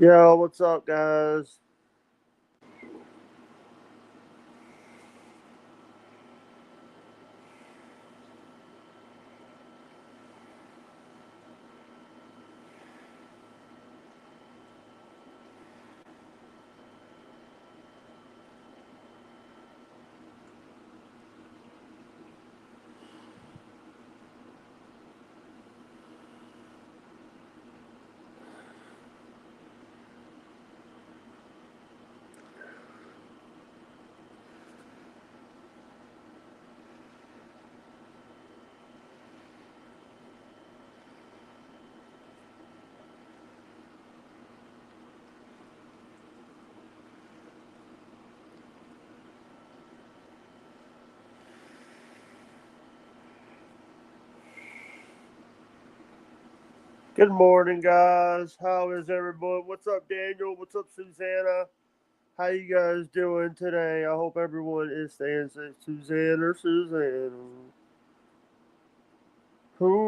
Yo, what's up, guys? Good morning, guys. How is everyone? What's up, Daniel? What's up, Susanna? How you guys doing today? I hope everyone is staying safe. Susanna or Susanna? Who,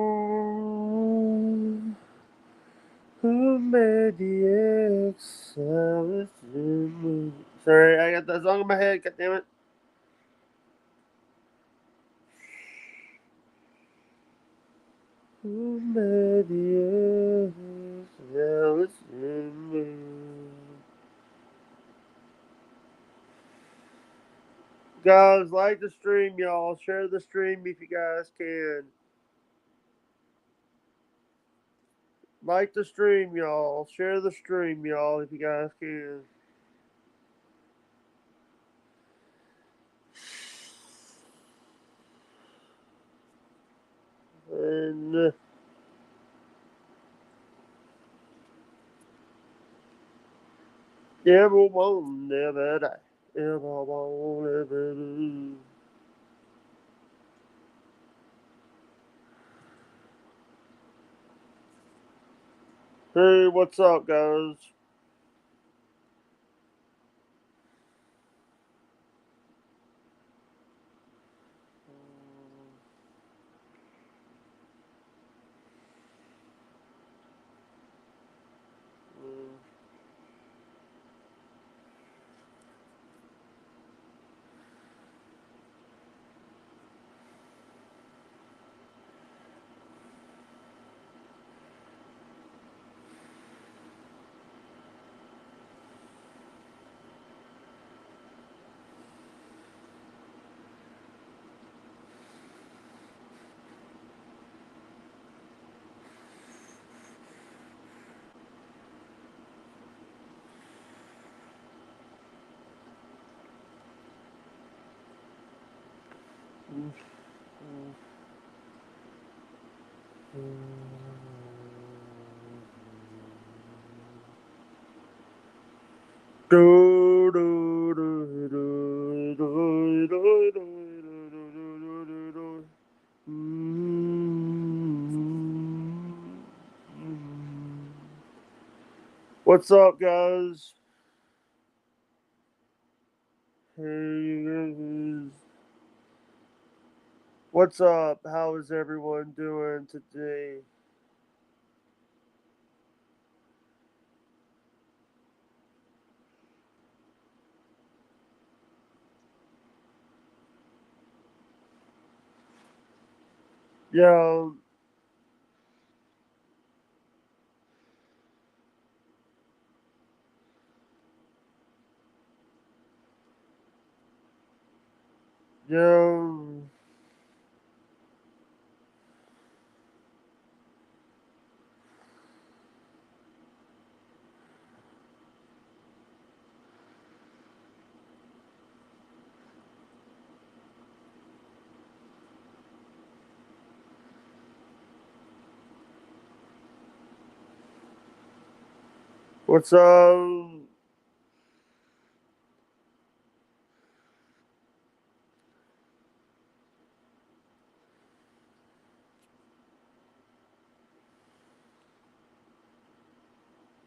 who made the excellent move? Sorry, I got that song in my head. God damn it. Who made the excellent move? Guys, like the stream, y'all. Share the stream if you guys can. Like the stream, y'all. Share the stream, y'all, if you guys can. And never won't never die. Never won't ever lose. Hey, what's up, guys? Do, do, do, do, do, do, do, do, do, do. What's up, guys? Hey, what's up? How is everyone doing today? Yeah, yeah. What's up?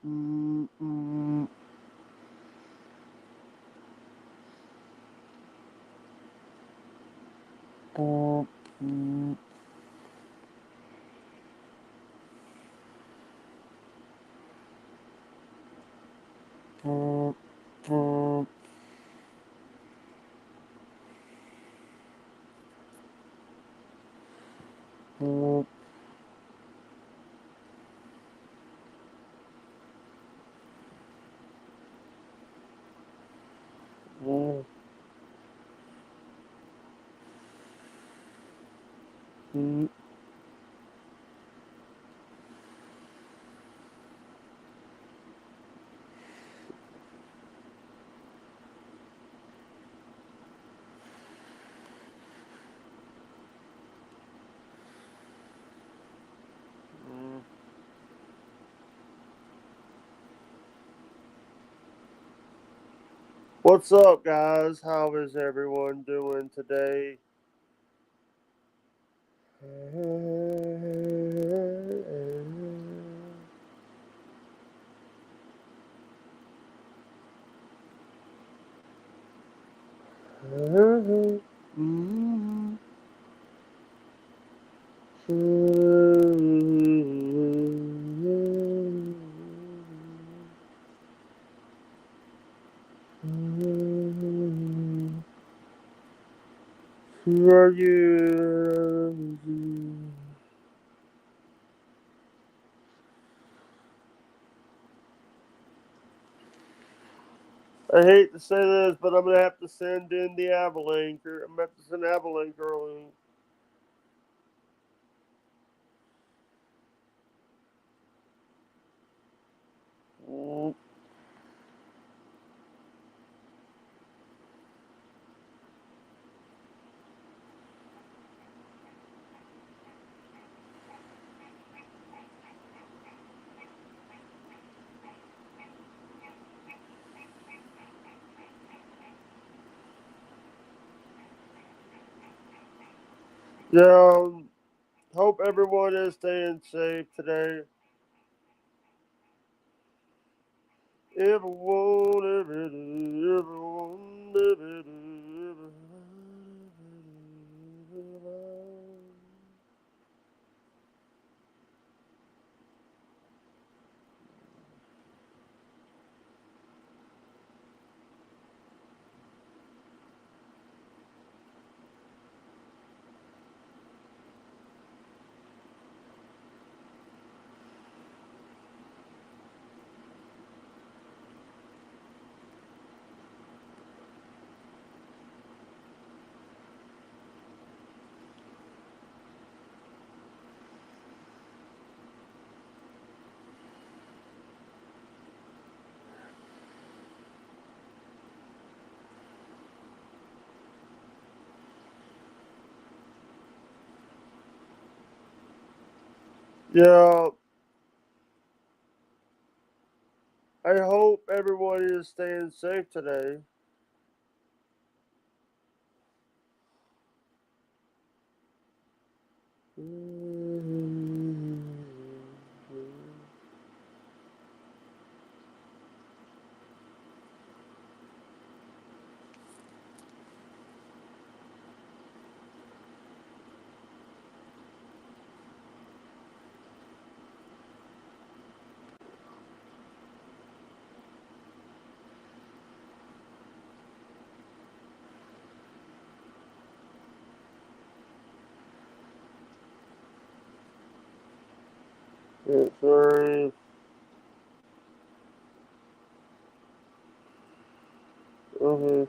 Mm, mm, mm, mm. Mm. Mm. What's up, guys? How is everyone doing today? Mm. Who are you? I hate to say this, but I'm gonna have to send in the Avalanche. I'm gonna have to send Avalanche early. Mm. Yeah, hope everyone is staying safe today. Everyone, everyone, everyone. Yeah, I hope everyone is staying safe today. It's very. Mhm.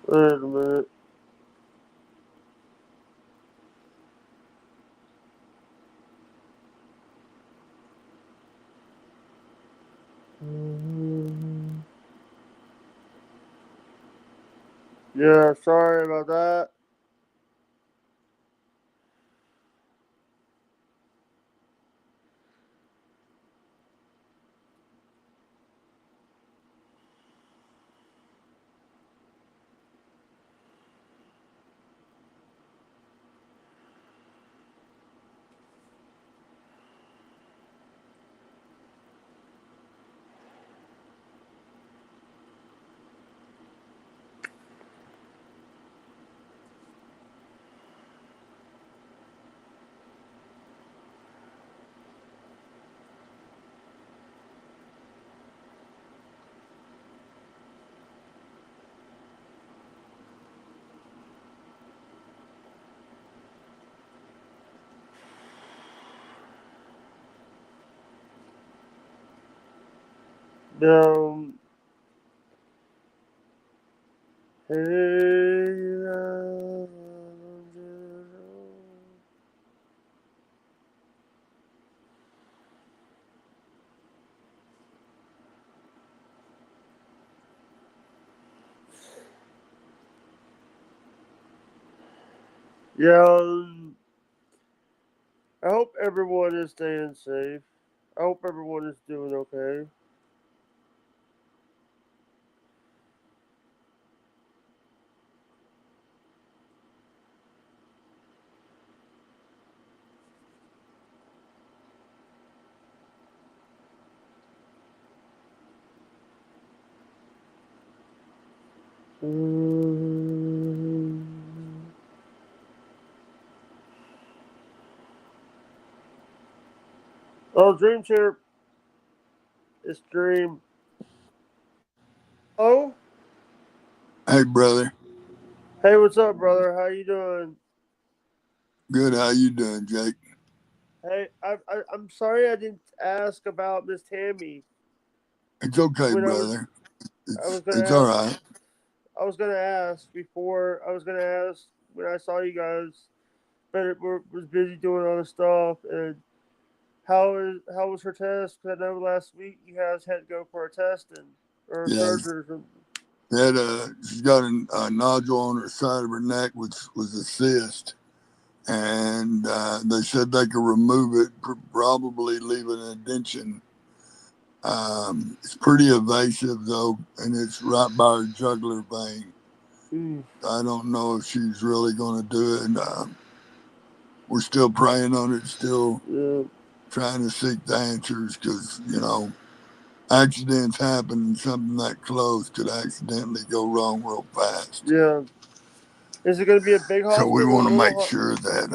Wait a minute. Yeah, sorry about that. Um, hey, yeah, I hope everyone is staying safe. I hope everyone is doing okay. Um, oh, Dream Chair. It's Dream. Oh, Hey, brother. hey, what's up, brother? How you doing? Good. How you doing, Jake? Hey, I'm sorry I didn't ask about Miss Tammy It's okay, when brother. I was gonna It's all ask. right. I was gonna ask before. I was gonna ask when I saw you guys, but was busy doing other stuff. And how was her test? Because I know last week you guys had to go for a testing or a Yeah, surgery or something. she's got a nodule on her side of her neck, which was a cyst, and they said they could remove it, probably leave an indentation. It's pretty evasive though, and it's right by her jugular vein. Mm, I don't know if she's really going to do it. We're still praying on it, still yeah, trying to seek the answers because accidents happen and something that close could accidentally go wrong real fast. yeah. Is it gonna be a big So we hospital or want a to little? make sure that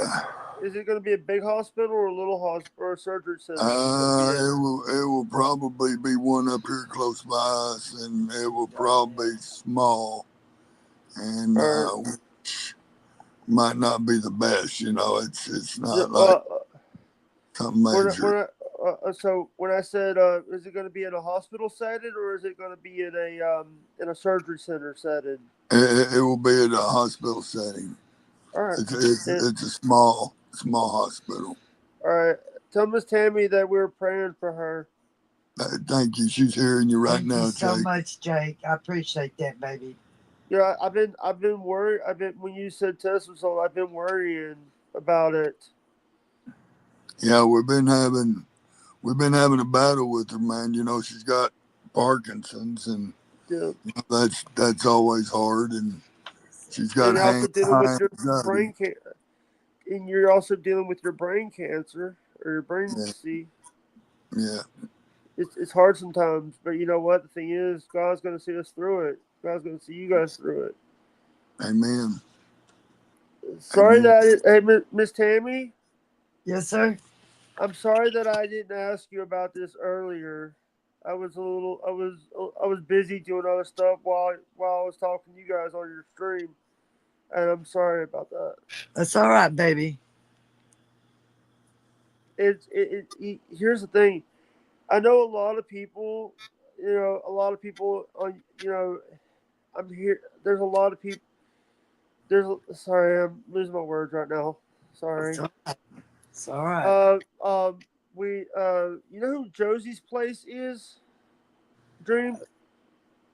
Is it gonna be a big hospital or a little hospital or a surgery center? It's gonna be in. it will probably be one up here close by us, and it will probably be small and Or might not be the best. It's yeah, not like something when major. so when I said, is it gonna be in a hospital setting or is it gonna be in a surgery center setting? It will be in a hospital setting. All right. It's a small hospital. All right. Tell Miss Tammy that we're praying for her. Thank you. She's hearing you right Thank you now, so Jake. much, Jake. I appreciate that, baby. Yeah, I've been worried. I've been when you said test result, I've been worrying about it. Yeah, we've been having a battle with her, man. She's got Parkinson's, and Yeah, that's always hard. And she's got and you're also dealing with high your anxiety. brain can, and you're also dealing with your brain cancer or your brain Yeah, disease. yeah. It's hard sometimes, but you know what? The thing is, God's gonna see us through it. God's gonna see you guys through it. Amen. Sorry Amen. that hey Miss Tammy, Yes, sir. I'm sorry that I didn't ask you about this earlier. I was busy doing other stuff while I was talking to you guys on your stream, and I'm sorry about that. That's all right, baby. Here's the thing. I know a lot of people. A lot of people on. I'm here. There's a lot of people. Sorry, I'm losing my words right now. It's Sorry. all right. It's all right. Uh, um, you know who Josie's place is? Dream.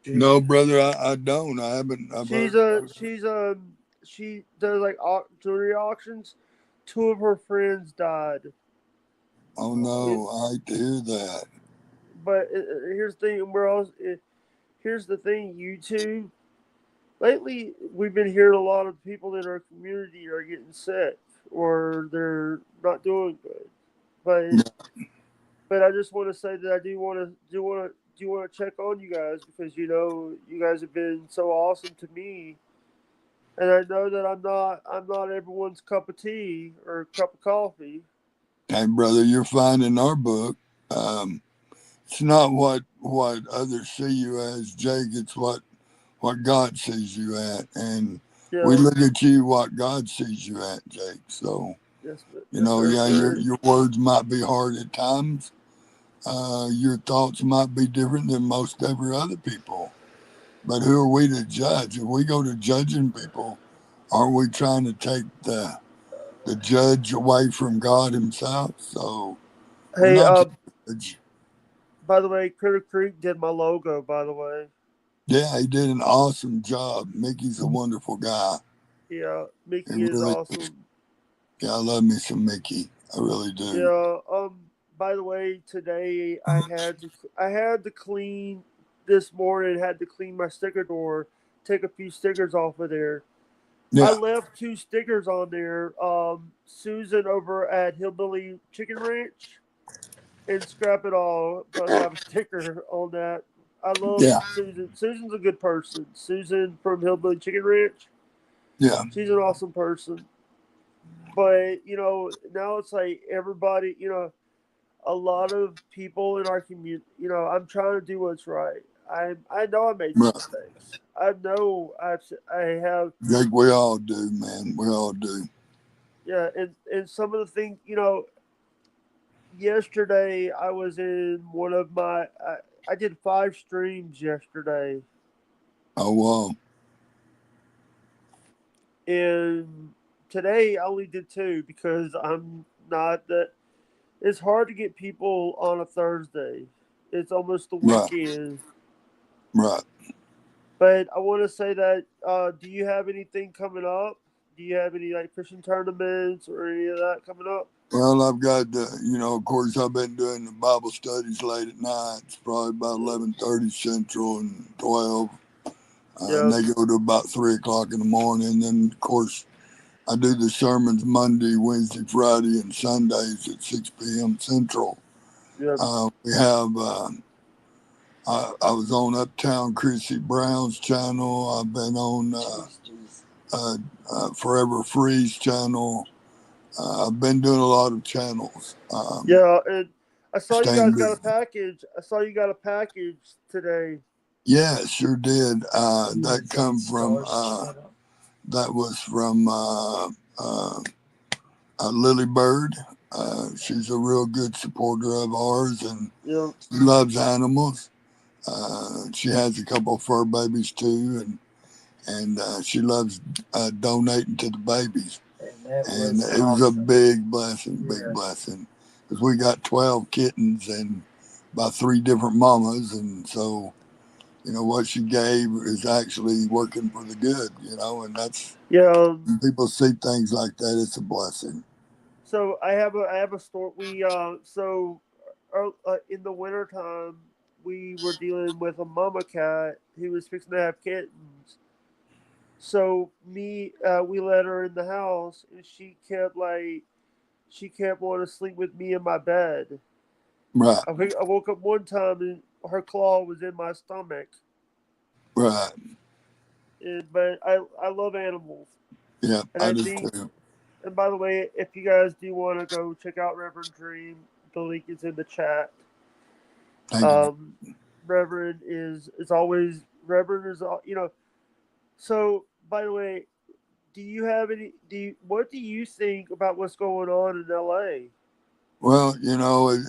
No, brother, I don't. I haven't. I've heard. She does like jewelry auctions. Two of her friends died. Oh It, no, I hate to hear that. but here's the thing. Here's the thing. You two. Lately, we've been hearing a lot of people in our community are getting sick or they're not doing good. But I just want to say that I do want to check on you guys because you guys have been so awesome to me, and I know that I'm not everyone's cup of tea or cup of coffee. Hey, brother, you're fine in our book. Um, it's not what others see you as, Jake. It's what God sees you at, and we Yeah, look at you what God sees you at, Jake. So yes sir, yeah, your sir. your words might be hard at times, your thoughts might be different than most every other people. But who are we to judge? If we go to judging people, aren't we trying to take the judge away from God Himself? So we're Hey, not to judge. by the way, Critter Creek did my logo. By the way, Yeah, he did an awesome job. Mickey's a wonderful guy. yeah, He Mickey is really, awesome. yeah, I love me some Mickey. I really do. Yeah. By the way, today I had to clean this morning. Had to clean my sticker door, take a few stickers off of there. I Yeah, left 2 stickers on there. Susan over at Hillbilly Chicken Ranch and Scrap It All both have a sticker on that. I love yeah, Susan. Susan's a good person. Susan from Hillbilly Chicken Ranch. yeah, She's an awesome person. But now it's like everybody. A lot of people in our community. I'm trying to do what's right. I know I made some right. mistakes. I know I have. Like we all do, man. We all do. Yeah, and some of the things. Yesterday I was in one of my. I did 5 streams yesterday, Oh, wow. and today I only did 2 because I'm not that. It's hard to get people on a Thursday. It's almost the Right, weekend. right. But I want to say that. Do you have anything coming up? Do you have any like fishing tournaments or any of that coming up? Well, I've got, of course, I've been doing the Bible studies late at night. It's probably about 11:30 Central and 12. And Yeah, they go to about 3 o'clock in the morning. Then, of course, I do the sermons Monday, Wednesday, Friday, and Sundays at 6 p.m. Central. yeah, We have, I was on Uptown Chrissy Brown's channel. I've been on Forever Freeze channel. I've been doing a lot of channels. yeah. And I saw you Staying guys got a busy. package. I saw you got a package today. Yeah, sure did. That come from that was from Lily Bird. She's a real good supporter of ours and Yeah, she loves animals. She has a couple of fur babies too, and she loves donating to the babies. And it was a big blessing, big blessing, because we got 12 kittens and about 3 different mamas, and so what she gave is actually working for the good, and that's yeah. when people see things like that, it's a blessing. So I have a store. In the wintertime we were dealing with a mama cat who was fixing to have kittens. So we let her in the house, and she kept wanting to sleep with me in my bed. Right, I woke up one time and her claw was in my stomach. right. But I love animals, Yeah, and I I do think. too. And by the way, if you guys do want to go check out Reverend Dream, the link is in the chat. Thank you. Um, Reverend is always Reverend is So by the way, do you have any? What do you think about what's going on in L.A.? Well,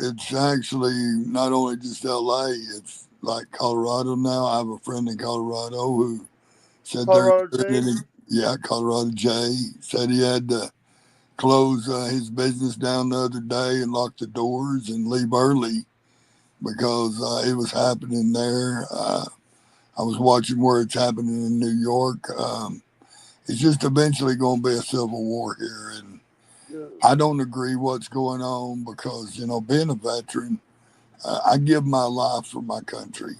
it's actually not only just LA, it's like Colorado now. I have a friend in Colorado who said they're Colorado J. doing it. Yeah, Colorado Jay said he had to close his business down the other day and lock the doors and leave early because it was happening there. I was watching where it's happening in New York. It's just eventually going to be a civil war here. And Yeah, I don't agree what's going on because, being a veteran, I give my life for my country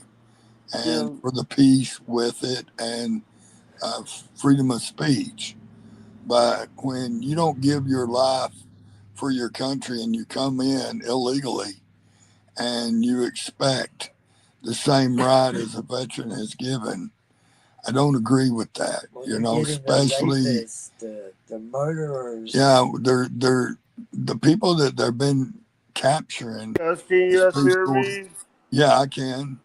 and yeah, for the peace with it and freedom of speech. But when you don't give your life for your country and you come in illegally and you expect the same right as a veteran has given, I don't agree with that. Especially the murderers. yeah, they're the people that they've been capturing. guys, can you guys hear People, me? yeah, I can.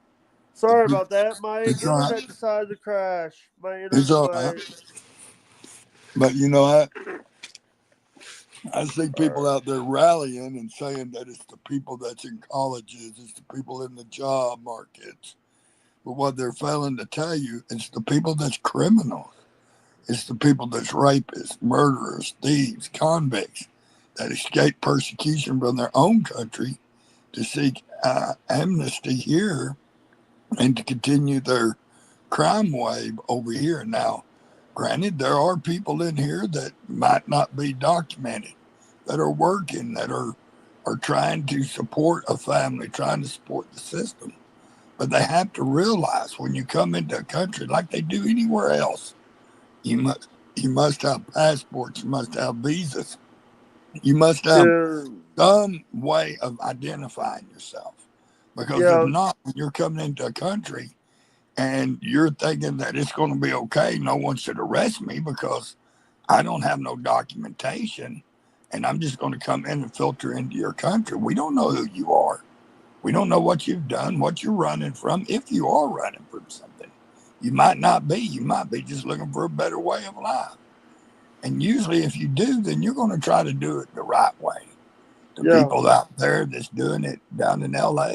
Sorry about that. My It's all right. internet decided to crash. My It's internet. all right. But you know what? I see All people out there rallying and saying that it's the people that's in colleges, it's the people in the job markets. But what they're failing to tell you, it's the people that's criminals. It's the people that's rapists, murderers, thieves, convicts that escape persecution from their own country to seek amnesty here and to continue their crime wave over here. Now, granted, there are people in here that might not be documented, that are working, that are trying to support a family, trying to support the system. But they have to realize when you come into a country like they do anywhere else, you must you must have passports, you must have visas, you must have yeah, some way of identifying yourself. Because if yeah, not, when you're coming into a country and you're thinking that it's going to be okay, no one should arrest me because I don't have no documentation and I'm just going to come in and filter into your country. We don't know who you are. We don't know what you've done, what you're running from, if you are running from something. You might not be. You might be just looking for a better way of life. And usually, if you do, then you're going to try to do it the right way. The yeah, people out there that's doing it down in LA,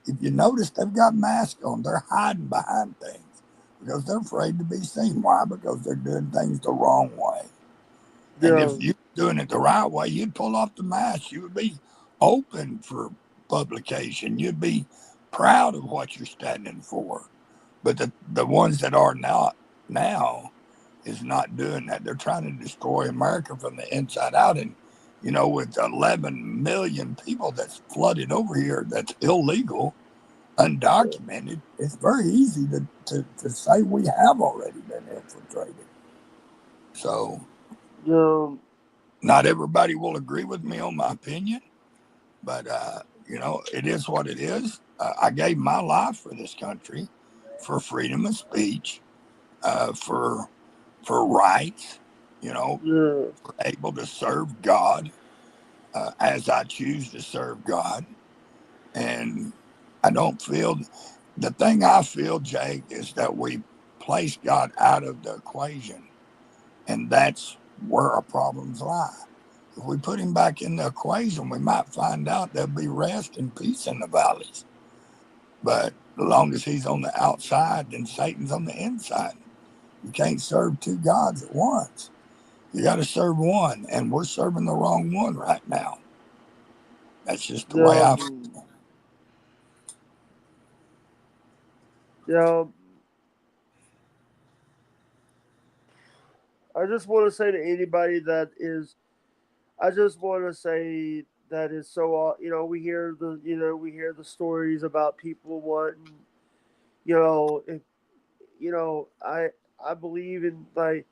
if you notice, they've got masks on. They're hiding behind things because they're afraid to be seen. Why? Because they're doing things the wrong way. And yeah, if you're doing it the right way, you'd pull off the mask. You would be open for publication. You'd be proud of what you're standing for. But the ones that are not now is not doing that. They're trying to destroy America from the inside out. And, with 11 million people that's flooded over here, that's illegal, undocumented, it's very easy to say we have already been infiltrated. So, yeah, not everybody will agree with me on my opinion, but, it is what it is. I gave my life for this country, for freedom of speech, for rights, yeah, able to serve God as I choose to serve God. And I don't feel the thing I feel, Jake, is that we place God out of the equation. And that's where our problems lie. If we put him back in the equation, we might find out there'll be rest and peace in the valleys. But as long as he's on the outside, then Satan's on the inside. You can't serve two gods at once. You got to serve one, and we're serving the wrong one right now. That's just the way yeah, I feel. yeah. I just want to say to anybody that is, I just want to say that is so, we hear the stories about people wanting, if, I believe in, like,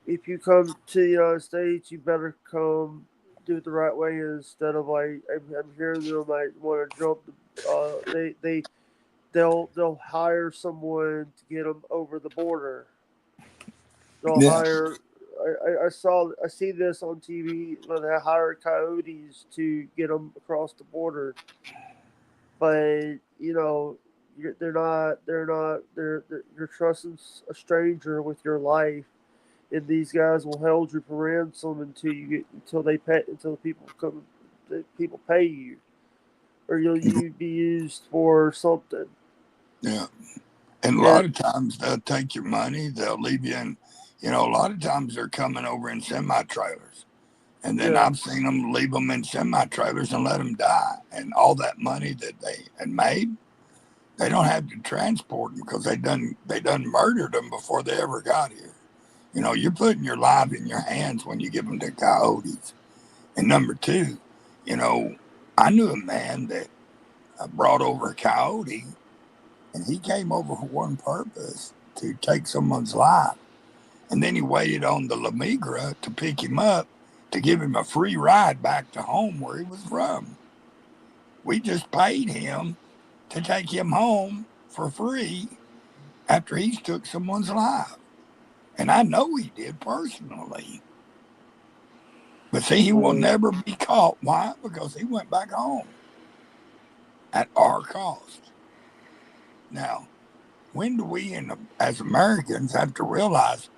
if you come to the United States, you better come do it the right way instead of, like, I'm hearing them like want to jump. They'll hire someone to get them over the border. They'll Yeah, hire. I see this on TV when they hire coyotes to get them across the border, but you're trusting a stranger with your life, and these guys will hold you for ransom until people pay you, or you be used for something. yeah. And a And lot of times they'll take your money, they'll leave you in, a lot of times they're coming over in semi trailers. And then yeah, I've seen them leave them in semi trailers and let them die. And all that money that they had made, they don't have to transport them because they done murdered them before they ever got here. You're putting your life in your hands when you give them to coyotes. And number two, you know, I knew a man that brought over a coyote, and he came over for one purpose to take someone's life. And then he waited on the La Migra to pick him up to give him a free ride back to home where he was from. We just paid him to take him home for free after he's took someone's life. And I know he did personally. But see, he will well, never be caught. Why? Because he went back home at our cost. Now, when do we, as Americans, have to realize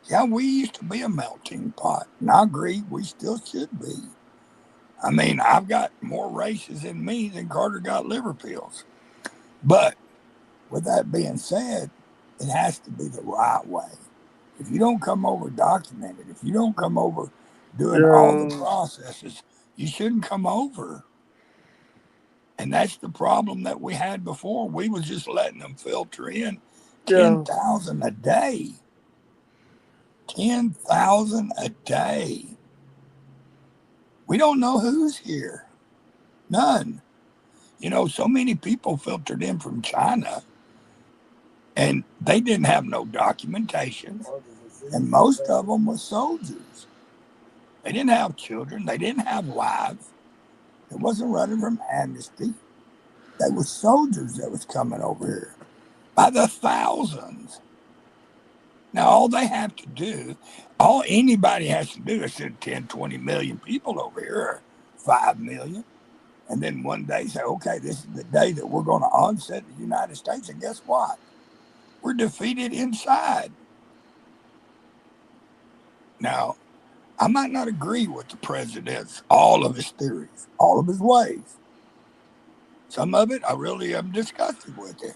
Yeah, we used to be a melting pot, and I agree, we still should be. I mean, I've got more races in me than Carter got liver pills. But with that being said, it has to be the right way. If you don't come over documented, if you don't come over doing all the Yeah, processes, you shouldn't come over. And that's the problem that we had before. We was just letting them filter in yeah, 10,000 a day. 10,000 a day. We don't know who's here. None. You know, so many people filtered in from China and they didn't have no documentation. And most of them were soldiers. They didn't have children. They didn't have wives. It wasn't running from amnesty. They were soldiers that was coming over here by the thousands. Now, all they have to do, all anybody has to do is send 10, 20 million people over here, or 5 million. And then one day say, okay, this is the day that we're going to onset the United States. And guess what? We're defeated inside. Now, I might not agree with the president's, all of his theories, all of his ways. Some of it I really am disgusted with it.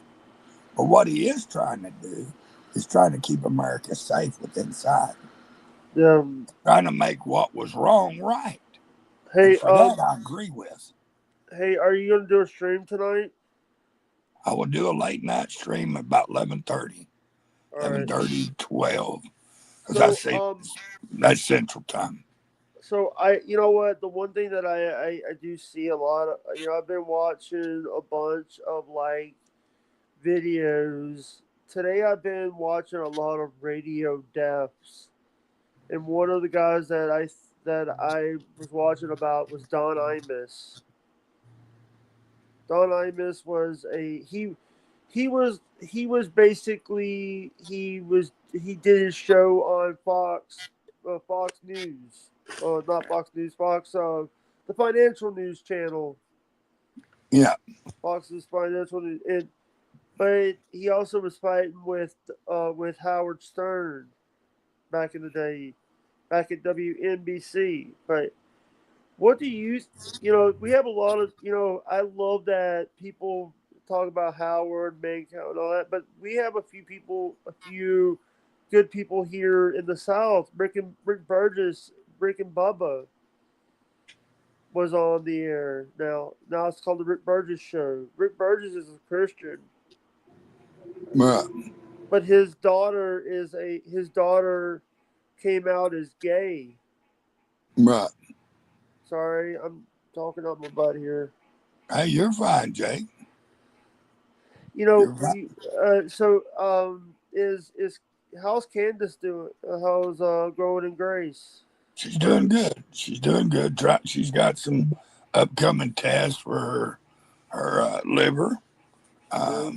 But what he is trying to do is trying to keep America safe with inside, yeah. trying to make what was wrong right. And Hey, for that, I agree with. hey, are you gonna do a stream tonight? I will do a late night stream about 11:30, All right. 12, because I So, say that's Central Time. so you know what? The one thing that I do see a lot of, I've been watching a bunch of like videos. Today I've been watching a lot of radio deaths, and one of the guys that I was watching about was Don Imus. Don Imus was he was basically he did his show on Fox News, not Fox News, the financial news channel, Yeah, Fox's financial news, but he also was fighting with Howard Stern back in the day, back at WNBC. But what do we have a lot of, I love that people talk about Howard, Mancow, and all that, but we have a few good people here in the South. Rick Burgess, Rick and Bubba was on the air. Now it's called the Rick Burgess Show. Rick Burgess is a Christian, right. but his daughter came out as gay. Right. Sorry, I'm talking up my butt here. Hey, you're fine, Jake. You know, You're fine. is how's Candace doing? How's Growing in Grace? She's doing good. She's doing good. She's got some upcoming tests for her liver, Yeah,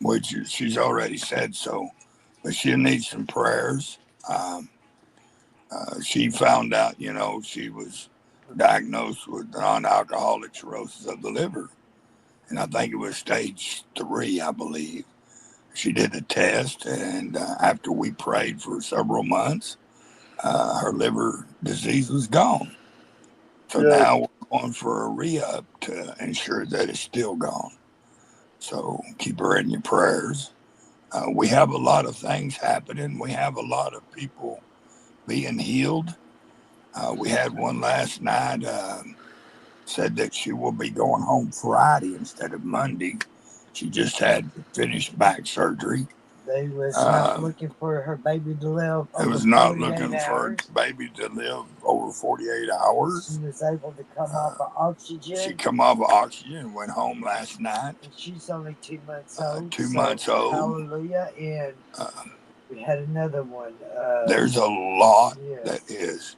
which she's already said so. But she'll need some prayers. Um, she found out, she was diagnosed with non-alcoholic cirrhosis of the liver, and I think it was stage 3, I believe. She did a test, and after we prayed for several months, her liver disease was gone. So yeah, now we're going for a re-up to ensure that it's still gone. So keep her in your prayers. We have a lot of things happening. We have a lot of people being healed. We had one last night, said that she will be going home Friday instead of Monday. She just had finished back surgery. They was not looking for her baby to live. It was not looking for a baby to live over 48 hours. She was able to come off of oxygen. She come off of oxygen and went home last night. And she's only 2 months old. 2 months old. Hallelujah. And we had another one. There's a lot that is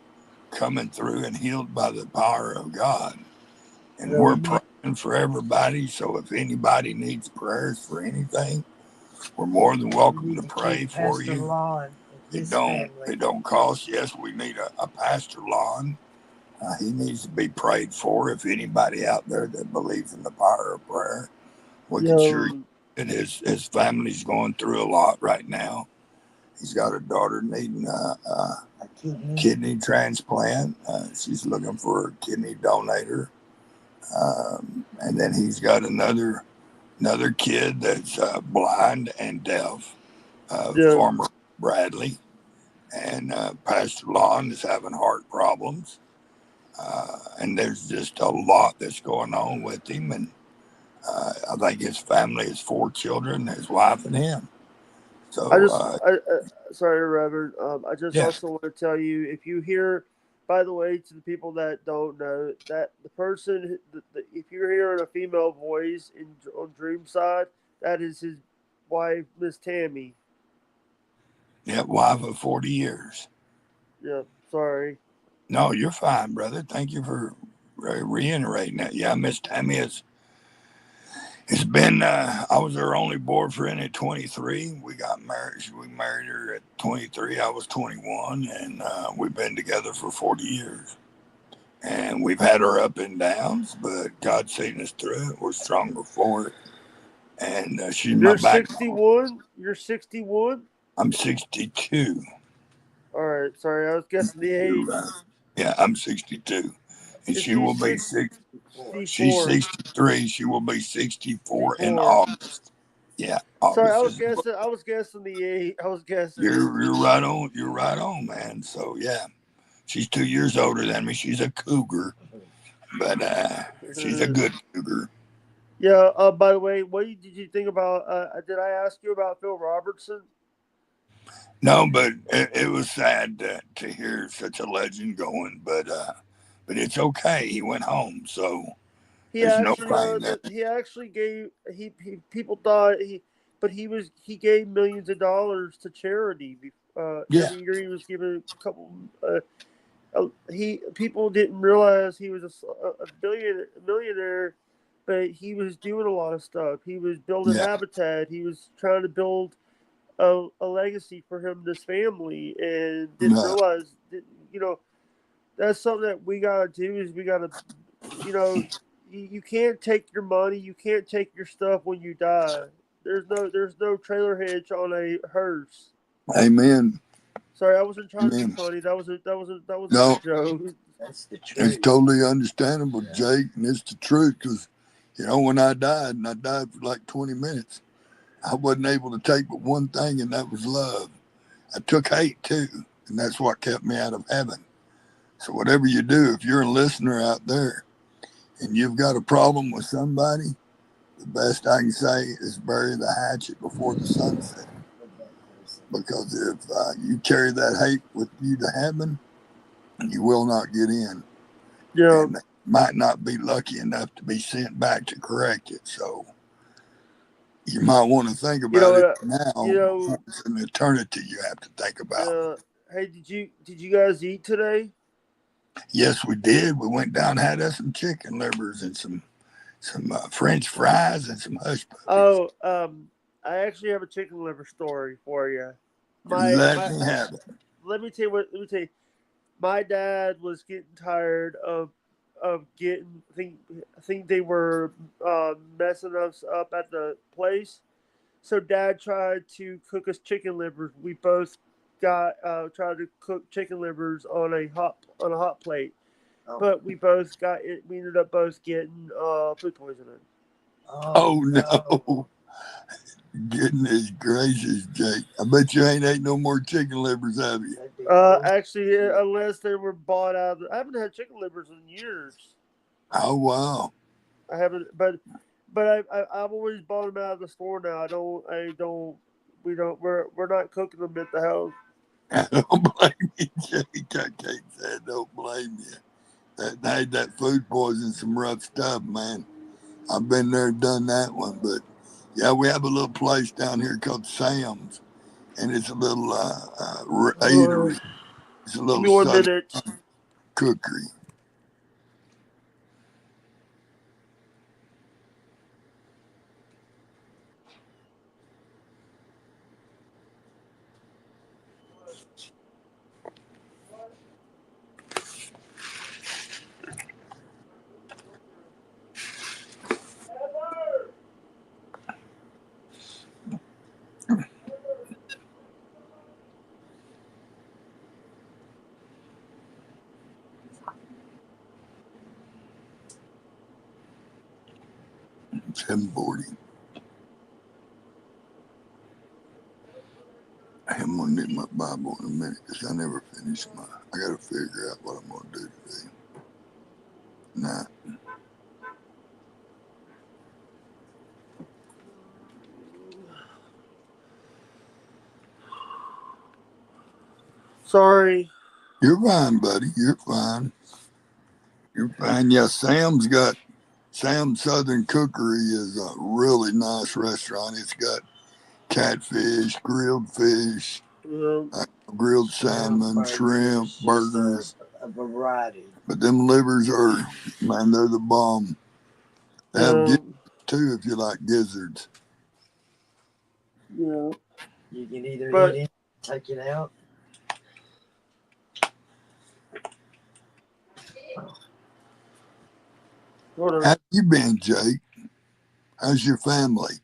coming through and healed by the power of God. And we're praying for everybody. So if anybody needs prayers for anything, we're more than welcome to pray for you. It don't cost. Yes, we need a Pastor Lon. He needs to be prayed for. If anybody out there that believes in the power of prayer, we can sure you that his family's going through a lot right now. He's got a daughter needing A kidney. kidney transplant. She's looking for a kidney donator. And then he's got another kid that's blind and deaf, Yeah. Farmer Bradley. And Pastor Lon is having heart problems. And there's just a lot that's going on with him. And I think his family is 4 children, his wife and him. I So, just, sorry, Reverend. I just yeah, also want to tell you, if you hear, by the way, to the people that don't know, that the person, if you're hearing a female voice on Dreamside, that is his wife, Miss Tammy. yeah, wife of 40 years. Yeah, sorry. No, you're fine, brother. Thank you for reiterating that. Yeah, Miss Tammy is. It's been. I was her only boyfriend at 23. We got married. We married her at 23. I was 21, and we've been together for 40 years. And we've had our up and downs, but God's seen us through it. We're stronger for it. And she's my You're backbone. 61. You're 61. I'm 62. All right, sorry, I was guessing the You're age. right. Yeah, I'm 62, and If she will she's be six. 64. She's 63. She will be 64 in 64. August. Yeah, Sorry, August is. I was guessing the age. I was guessing. You're right on. You're right on, man. So yeah, she's 2 years older than me. She's a cougar, but she's a good cougar. Yeah. By the way, what did you think about? Did I ask you about Phil Robertson? No, but it was sad to hear such a legend going. But it's okay. He went home, so He there's no actually, pain there. he actually gave people thought but he gave millions of dollars to charity. Yeah, Every year he was giving a couple. People didn't realize he was a millionaire, but he was doing a lot of stuff. He was building yeah, habitat. He was trying to build a legacy for him and his family, and didn't no, realize that, that's something that we gotta do. Is we gotta, you can't take your money, you can't take your stuff when you die. There's no trailer hitch on a hearse. amen, Sorry, I wasn't trying to be amen. funny. That was a No, joke. That's the it's truth. totally understandable, Jake, and it's the truth. Because when I died, and I died for like 20 minutes, I wasn't able to take but one thing, and that was love. I took hate too, and that's what kept me out of heaven. So whatever you do, if you're a listener out there and you've got a problem with somebody, the best I can say is bury the hatchet before the sunset. Because if you carry that hate with you to heaven, you will not get in, Yeah, and might not be lucky enough to be sent back to correct it. So you might want to think you know about it what? now You know, before it's an eternity you have to think about. hey, did you guys eat today? Yes, we did. We went down, had us some chicken livers and some French fries and some hush puppies. Oh, I actually have a chicken liver story for you. Let me have it. Let me tell you. Let me tell you. My dad was getting tired of getting. I think they were messing us up at the place. So Dad tried to cook us chicken livers. We both got tried to cook chicken livers on a hot plate, but we both got it. We ended up both getting food poisoning. Oh no. Goodness gracious, Jake. I bet you ain't ate no more chicken livers, have you? Actually, unless they were bought out. I haven't had chicken livers in years. Oh wow. I haven't, but I've always bought them out of the store now. We're not cooking them at the house. I don't blame you, Jake. I can't say I don't blame you. That food poison some rough stuff, man. I've been there and done that one, but yeah, we have a little place down here called Sam's, and it's a little eatery. It's a Give little me 1 southern minute. cookery. 7:40. I'm gonna need my Bible in a minute because I never finished my. I gotta figure out what I'm gonna do today. Nah. Sorry. You're fine, buddy. You're fine. You're fine. Yeah, Sam's Southern Cookery is a really nice restaurant. It's got catfish, grilled fish, grilled salmon, shrimp, burgers. A variety. But them livers are, man, they're the bomb. They have gizzards too if you like gizzards. Yeah. You can either But- eat it, take it out. Hold on. How you been, Jake? How's your family?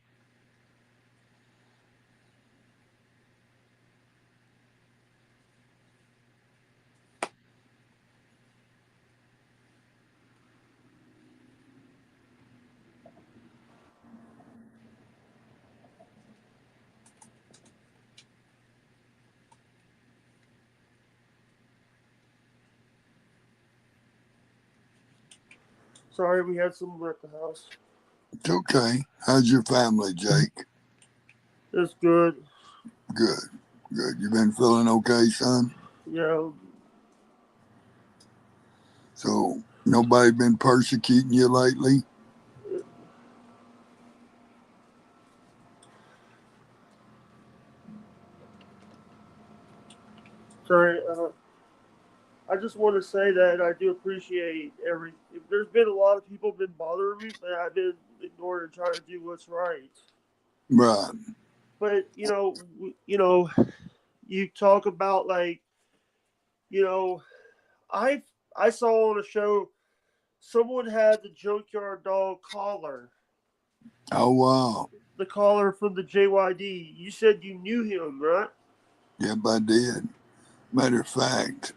Sorry, we had someone at the house. It's okay. How's your family, Jake? It's good. Good. Good. You been feeling okay, son? Yeah. So nobody been persecuting you lately? Sorry. I just want to say that I do appreciate every. There's been a lot of people been bothering me, but I've been ignoring and trying to do what's right. Right. But you talk about like, I saw on a show someone had the Junkyard Dog collar, Oh, wow. the collar from the JYD. You said you knew him, right? Yep, I did. Matter of fact,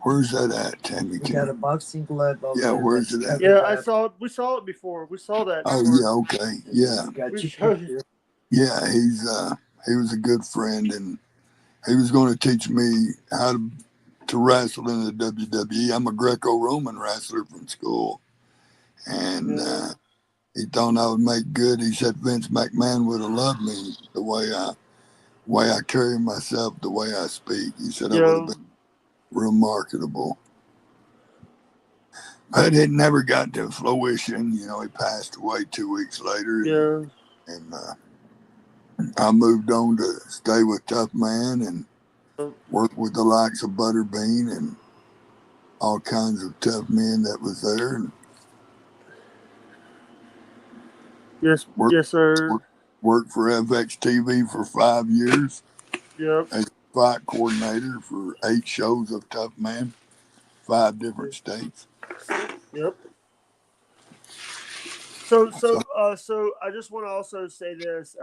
where's that at, Tammy? We got a boxing glove over Yeah, there where's that's it at? covered Yeah, up. we saw it before. We saw that. Oh, before. yeah, okay. Yeah. You got We your showed picture. Yeah, he was a good friend, and he was going to teach me how to wrestle in the WWE. I'm a Greco-Roman wrestler from school, and he thought I would make good. He said Vince McMahon would have loved me the way I carry myself, the way I speak. He said I would have been real marketable. But it never got to fruition. You know, he passed away 2 weeks later. Yeah. And I moved on to stay with Tough Man and work with the likes of Butterbean and all kinds of tough men that was there. And Yes, yes, sir. Worked for FX TV for 5 years Yep. as fight coordinator for 8 shows of Tough Man, 5 different states. Yep. So I just want to also say this.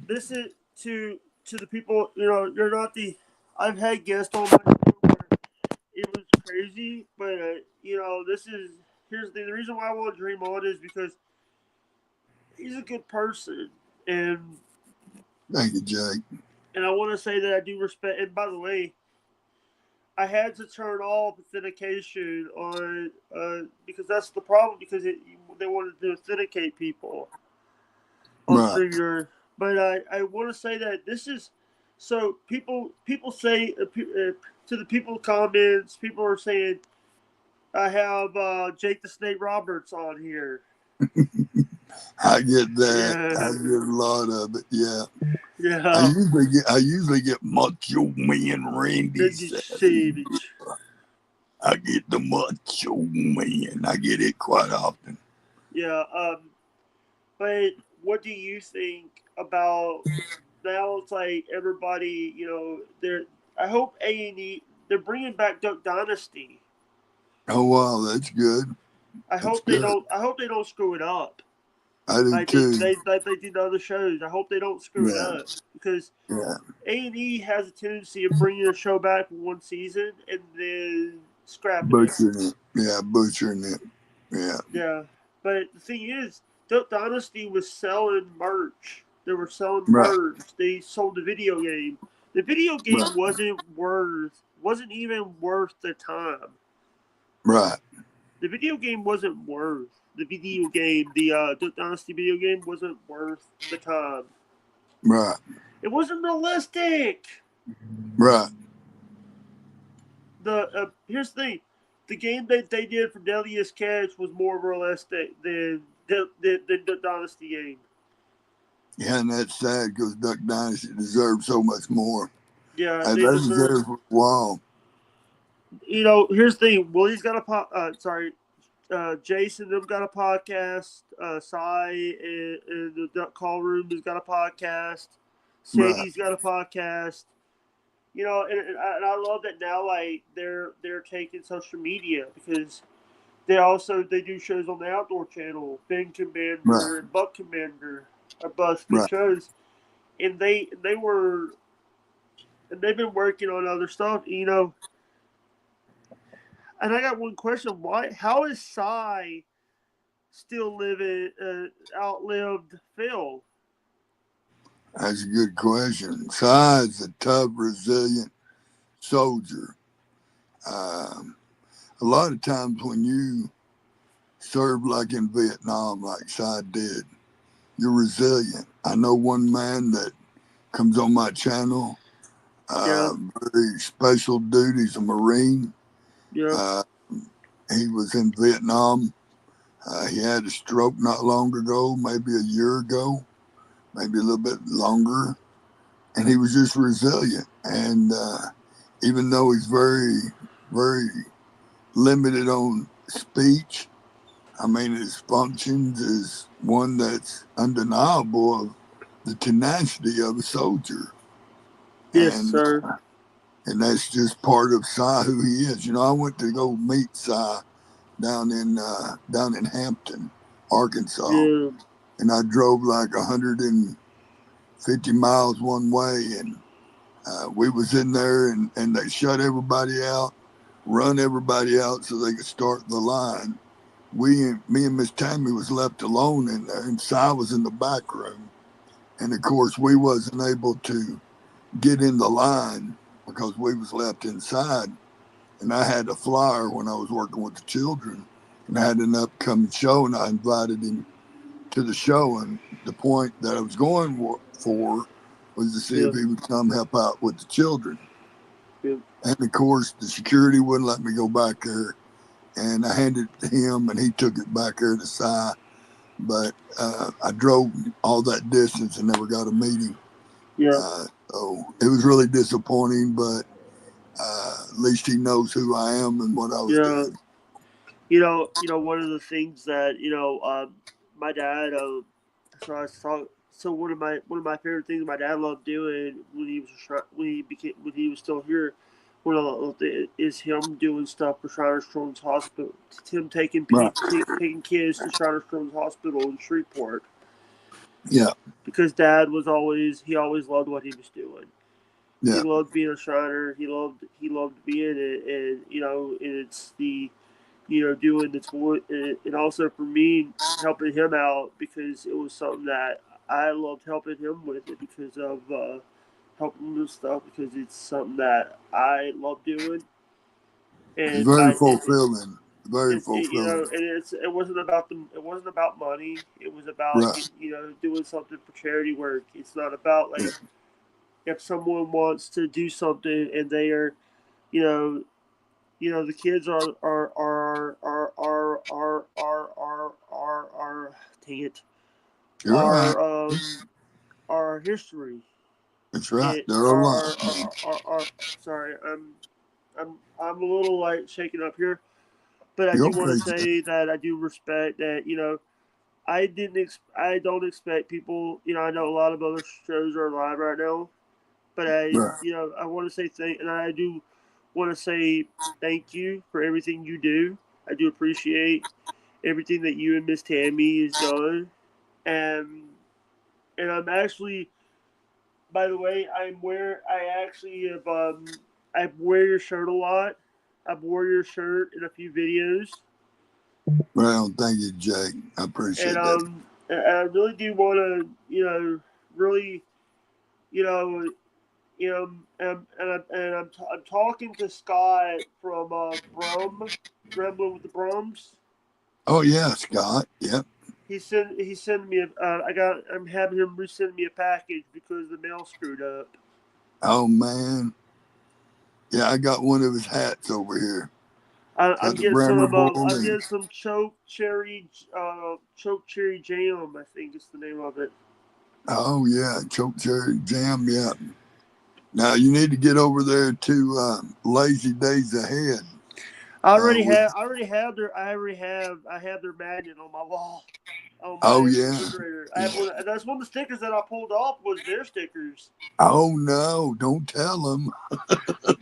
This is to the people. You're not the. I've had guests on my show where it was crazy, but this is here's the reason why I want Dream on is because he's a good person, and Thank you, Jake. and I want to say that I do respect. And by the way, I had to turn off authentication on because that's the problem because they wanted to authenticate people on Right. StreamYard. But I want to say that this is so people say to the people comments, people are saying I have Jake the Snake Roberts on here. I get that. Yeah. I get a lot of it. Yeah. Yeah. I usually get Macho Man Randy Savage. I get the Macho Man. I get it quite often. Yeah. But what do you think about now? It's like everybody, I hope A&E they're bringing back Duck Dynasty. Oh wow, that's good. I hope they don't screw it up. I do Like too. they do the other shows. I hope they don't screw it up because A&E has a tendency of bringing a show back for one season and then scrapping Butchering it. Yeah, butchering it. Yeah. Yeah. But the thing is, Duck Dynasty was selling merch. They were selling Right. merch. They sold the video game. The video game wasn't even worth the time. Right. The video game wasn't worth the video game. The Duck Dynasty video game wasn't worth the time. Right. It wasn't realistic. Right. Here's the thing: the game that they did for Deadliest Catch was more realistic than the Dynasty game. Yeah, and that's sad because Duck Dynasty deserves so much more. Yeah, And they they deserve. deserve a while. You know, here's the thing: Willie's got Jason them got a podcast. Cy and the Duck Call Room has got a podcast. Right. Sandy's got a podcast. You know, and I love that now. Like they're taking social media because they do shows on the Outdoor Channel. Ben Commander Right. and Buck Commander are both good Right. shows, and they've been working on other stuff. You know, and I got one question: How is Cy still living? Outlived Phil? That's a good question. Cy is a tough, resilient soldier. A lot of times when you serve like in Vietnam, like Cy did, you're resilient. I know one man that comes on my channel, Yeah, very special dude. He's a Marine. yeah, He was in Vietnam. He had a stroke not long ago, maybe a year ago, maybe a little bit longer. And he was just resilient. And even though he's very, very limited on speech, I mean, his functions is one that's undeniable of the tenacity of a soldier. yes, And sir. and that's just part of Cy, who he is. You know, I went to go meet Cy down in Hampton, Arkansas, Yeah, and I drove like 150 miles one way, and we was in there, and they shut everybody out, run everybody out so they could start the line. Me and Miss Tammy was left alone in there, and Cy was in the back room, and of course we wasn't able to get in the line because we was left inside. And I had a flyer when I was working with the children, and I had an upcoming show, and I invited him to the show. And the point that I was going for was to see yeah, if he would come help out with the children. yeah, And of course, the security wouldn't let me go back there, and I handed it to him, and he took it back there to Cy. But I drove all that distance and never got a meeting. yeah. So it was really disappointing, but at least he knows who I am and what I was Yeah. doing. One of the things that my dad. So I saw. So one of my favorite things my dad loved doing when he was still here. One of the, is him doing stuff for Shriners Children's Hospital. Him Right. taking kids to Shriners Children's Hospital in Shreveport Yeah. because he always loved what he was doing. He Yeah. loved being a Shriner. He loved being it, and and it's the doing the toy, and also for me helping him out because it was something that I loved helping him with it because of helping him with stuff because it's something that I love doing, It's and very fulfilling. Very fulfilling. it wasn't about it wasn't about money. It was about Right. doing something for charity work. It's not about like if someone wants to do something and they are you know the kids are dang it You're all right. our history. That's right. It They're all right. our sorry, I'm a little like shaking up here, but I You're do want to okay, Jay. say that I do respect that I don't expect people. I know a lot of other shows are live right now, but Right. I want to say and I do want to say thank you for everything you do. I do appreciate everything that you and Miss Tammy has done, and I'm actually, by the way, I actually have I wear your shirt a lot. I've wore your shirt in a few videos. Well, thank you, Jake. I appreciate And that. and I really do want to, really, you know, I'm talking to Scott from Rambling with the Brums. Oh yeah, Scott. Yep. He's sending me I'm having him resend me a package because the mail screwed up. Oh man. Yeah, I got one of his hats over here. I'm Got the getting grammar some board. I'm getting some choke cherry jam, I think is the name of it. Oh yeah, choke cherry jam. Yeah. Now you need to get over there to Lazy Days Ahead. I already With, have their magnet on my wall. On oh my yeah. refrigerator. I have one, and that's one of the stickers that I pulled off was their stickers. Oh no! Don't tell him.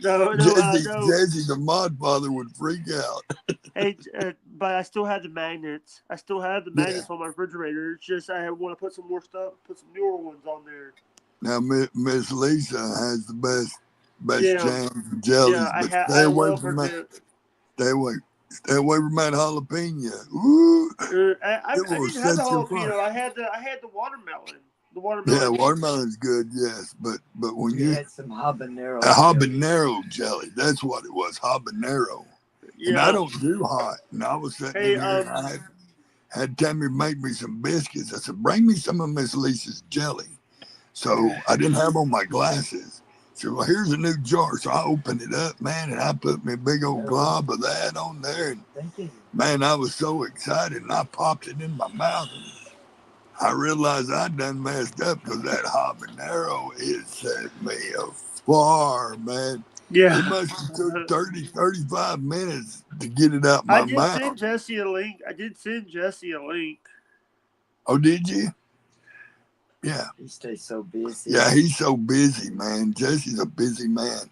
No, Jesse, the mod father would freak out. Hey, but I still have the magnets. I still have the Yeah. magnets on my refrigerator. It's just I want to put some more stuff, put some newer ones on there. Now Miss Lisa has the best Yeah, jams and jellies, but I love her. stay away from that jalapeno. Ooh, I it will didn't have the set your fire. jalapeno. I had the watermelon. The Yeah, watermelon. watermelon's good, yes, but when We you had some habanero. a habanero jelly, that's what it was, habanero. And I Yeah. don't do hot. And I was sitting Hey, in here and I had Tammy make me some biscuits. I said, bring me some of Miss Lisa's jelly. So I didn't have on my glasses. So well, here's a new jar. So I opened it up, man, and I put me a big old glob of that on there. And Thank you. man, I was so excited, and I popped it in my mouth. And I realized I done messed up because that habanero is set me afar, man. yeah. It must have took 30, 35 minutes to get it out I my did send mouth. Jesse a link. Oh, did you? Yeah. He stays so busy. Yeah, he's so busy, man. Jesse's a busy man.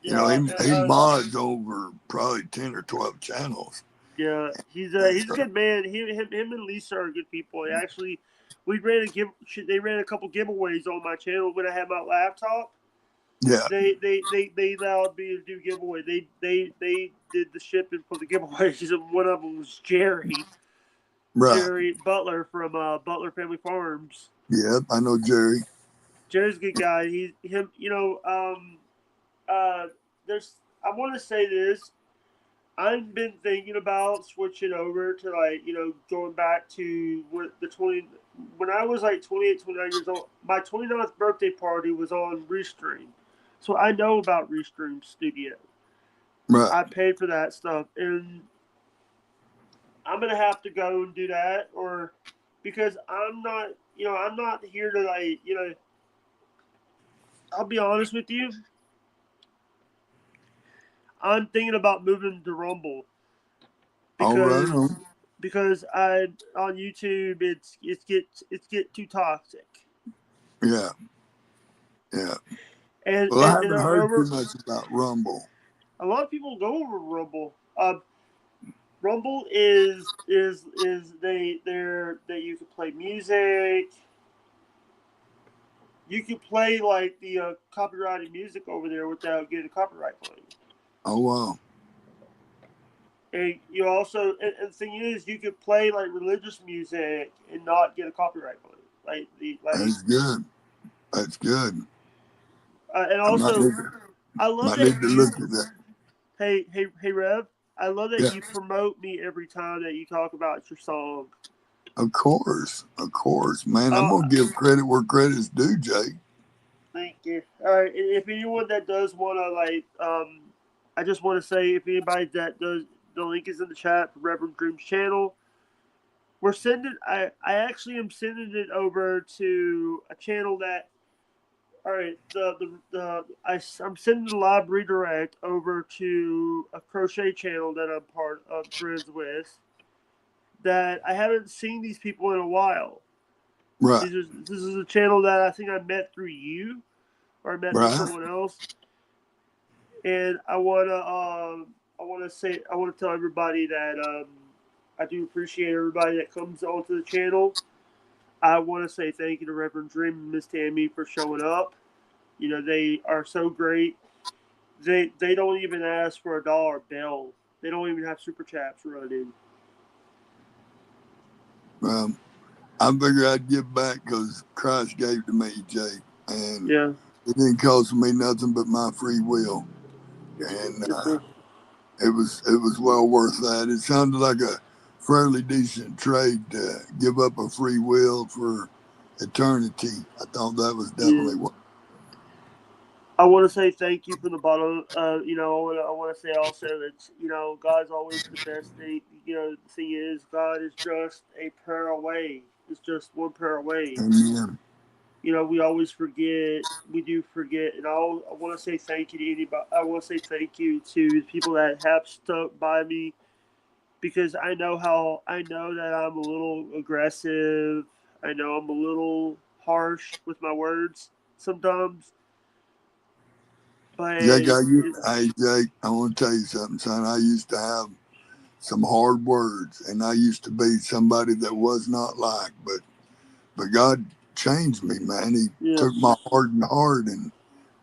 You know, he mods over probably 10 or 12 channels. Yeah, he's a good man. Him and Lisa are good people. They ran a couple giveaways on my channel when I had my laptop. Yeah. They allowed me to do giveaway. They did the shipping for the giveaways, and one of them was Jerry. Right. Jerry Butler from Butler Family Farms. Yep, I know Jerry. Jerry's a good guy. There's. I want to say this. I've been thinking about switching over to going back to when I was like 28, 29 years old. My 29th birthday party was on Restream, so I know about Restream Studio. Right. I paid for that stuff, and I'm gonna have to go and do that, or because I'm not here to I'll be honest with you. I'm thinking about moving to Rumble because I on YouTube it's get too toxic. Yeah. And, Well, I and haven't heard too much about Rumble. A lot of people go over Rumble. Rumble is that you can play music. You can play like the copyrighted music over there without getting a copyright claim. Oh wow! And you also, and the thing is, you could play like religious music and not get a copyright claim. That's good. That's good. And also, I love that. Need to look at that. Hey, Rev. I love that Yeah. you promote me every time that you talk about your song. Of course, man. I'm gonna give credit where credit's due, Jake. Thank you. All right. If anyone that does want to I just want to say if anybody that does, the link is in the chat for Reverend Dream's channel. We're sending. I actually am sending it over to a channel that. All right. I'm sending the live redirect over to a crochet channel that I'm part of, friends with. That I haven't seen these people in a while. Right. This is a channel that I think I met through you, or I met through someone else. And I want to tell everybody that I do appreciate everybody that comes onto the channel. I want to say thank you to Reverend Dream and Miss Tammy for showing up. You know, they are so great. They don't even ask for a dollar bill. They don't even have super chats running. I figured I'd give back because Christ gave it to me, Jake, and Yeah. it didn't cost me nothing but my free will, and Yes, sir. it was well worth that. It sounded like a fairly decent trade to give up a free will for eternity. I thought that was definitely what. I want to say thank you from the bottom. I want to say also that God's always the best thing. The thing is, God is just a prayer away. It's just one prayer away. Amen. We always forget. We do forget, and I want to say thank you to anybody. I want to say thank you to the people that have stuck by me, because I know that I'm a little aggressive. I know I'm a little harsh with my words sometimes. But Jake, Jake, I want to tell you something, son. I used to have some hard words, and I used to be somebody that was not liked, but God changed me, man. He yes. took my hardened heart and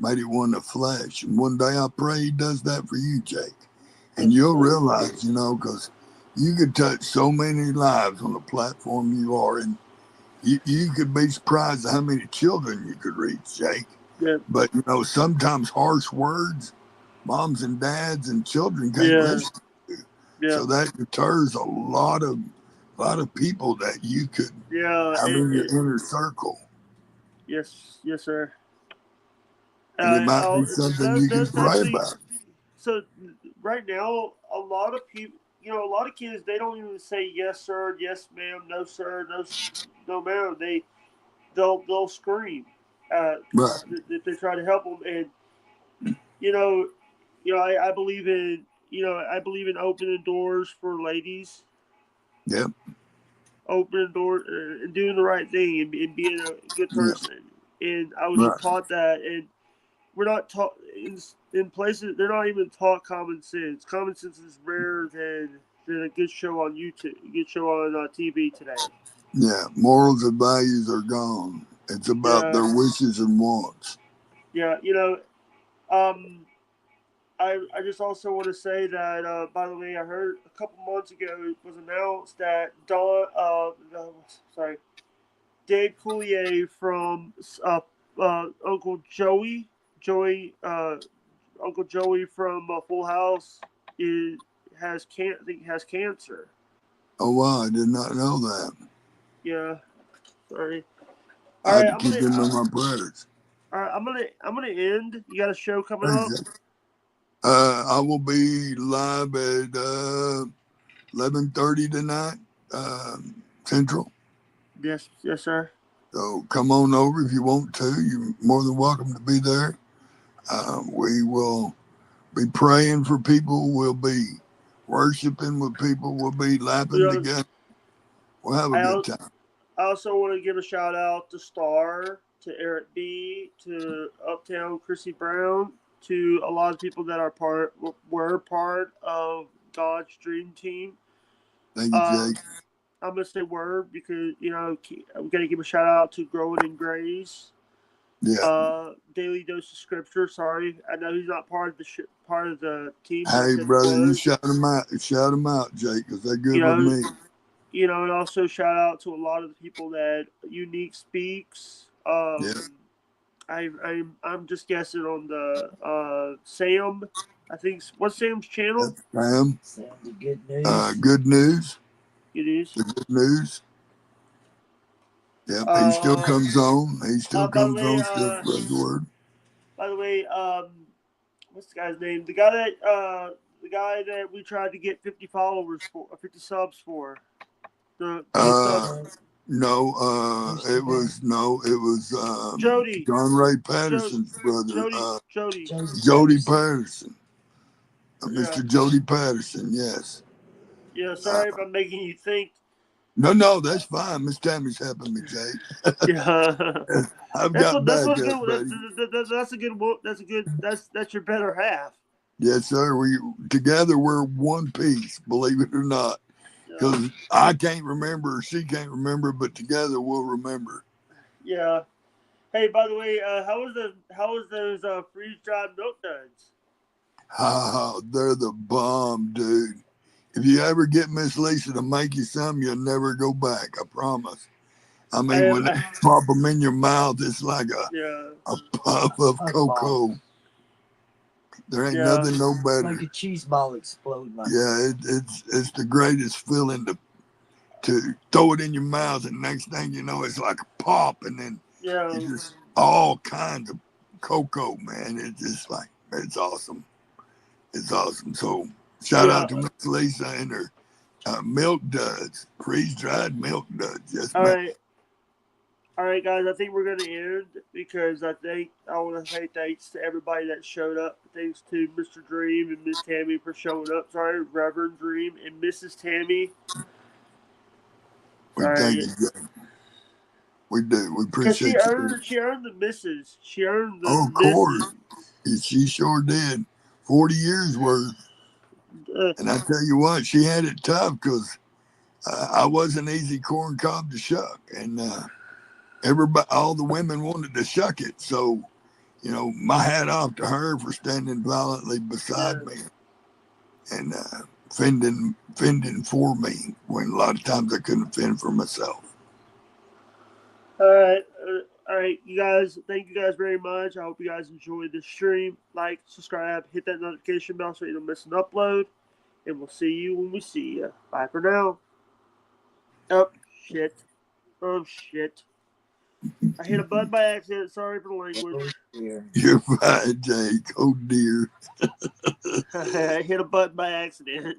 made it one of flesh. And one day I pray He does that for you, Jake. And you'll realize, because you could touch so many lives on the platform you are, and you could be surprised at how many children you could reach, Jake. Yeah. But sometimes harsh words, moms and dads and children can't listen to. Yeah. So that deters a lot of people that you could have in your inner circle. Yes, sir. And it might be something you can pray about. So right now, a lot of people, a lot of kids, they don't even say yes sir, yes ma'am, no sir, no ma'am. They'll scream Right. if they try to help them. And I believe in opening doors for ladies. Yep. Opening doors and doing the right thing and being a good person. Yep. And I was taught that, and we're not taught in places. They're not even taught common sense. Common sense is rarer than a good show on YouTube, a good show on TV today. Yeah, morals and values are gone. It's about their wishes and wants. Yeah, I just also want to say that, by the way, I heard a couple months ago it was announced that Dave Coulier from Uncle Joey, Uncle Joey from Full House has cancer. Oh wow, I did not know that. Yeah, sorry. I have to keep him in my prayers. All right, I'm gonna end. You got a show coming up? I will be live at 11:30 tonight, Central. Yes, sir. So come on over if you want to. You're more than welcome to be there. We will be praying for people. We'll be worshiping with people. We'll be laughing together. We'll have a good time. I also want to give a shout out to Star, to Eric B, to Uptown Chrissy Brown, to a lot of people that were part of God's Dream Team. Thank you, Jake. I'm gonna say word because we gotta give a shout out to Growing in Grace. Yeah. Daily Dose of Scripture. Sorry, I know he's not part of the team. Hey, brother, you shout them out, Jake, because they're good with me. And also shout out to a lot of the people that Unique speaks. I'm just guessing on the Sam. I think what's Sam's channel? Sam. The Good News. Good News. It is. The Good News. Yep, he still comes on. He still comes on. Still spreads the word. By the way, what's the guy's name? The guy that we tried to get 50 followers for, 50 subs for. It was Jody. John Ray Patterson's brother. Jody Patterson. Mr. Jody Patterson, yes. Yeah, sorry if I'm making you think. No, that's fine. Miss Tammy's helping me, Jake. Yeah. I've got backup, buddy. That's a good. That's your better half. Yes, sir. Together we're one piece. Believe it or not, because I can't remember, or she can't remember, but together we'll remember. Yeah. Hey, by the way, how was those freeze dried milk duds? They're the bomb, dude. if you ever get Miss Lisa to make you some, you'll never go back. I promise. I mean, when they pop them in your mouth, it's like Yeah. a puff of A cocoa. There ain't Yeah. nothing no better. Like a cheese ball exploding. Like Yeah, it's the greatest feeling to throw it in your mouth, and next thing you know, it's like a pop, and then Yeah. it's just all kinds of cocoa, man. It's just like, it's awesome. It's awesome. So shout Yeah. out to Miss Lisa and her milk duds, freeze-dried milk duds. Yes, All ma'am. right. All right, guys. I think we're gonna end because I want to say thanks to everybody that showed up. Thanks to Mr. Dream and Miss Tammy for showing up. Sorry, Reverend Dream and Mrs. Tammy. We Sorry. thank you, Jack. We do. We Because appreciate you. she earned the misses. She earned the Oh, of course. She sure did. 40 years worth. And I tell you what, she had it tough because I was an easy corn cob to shuck. And everybody, all the women wanted to shuck it. So, you know, my hat off to her for standing valiantly beside me and fending for me when a lot of times I couldn't fend for myself. All right, you guys. Thank you guys very much. I hope you guys enjoyed the stream. Like, subscribe, hit that notification bell so you don't miss an upload. And we'll see you when we see you. Bye for now. Oh shit! Oh shit! I hit a button by accident. Sorry for the language. here. You're fine, Jake. Oh dear. I hit a button by accident.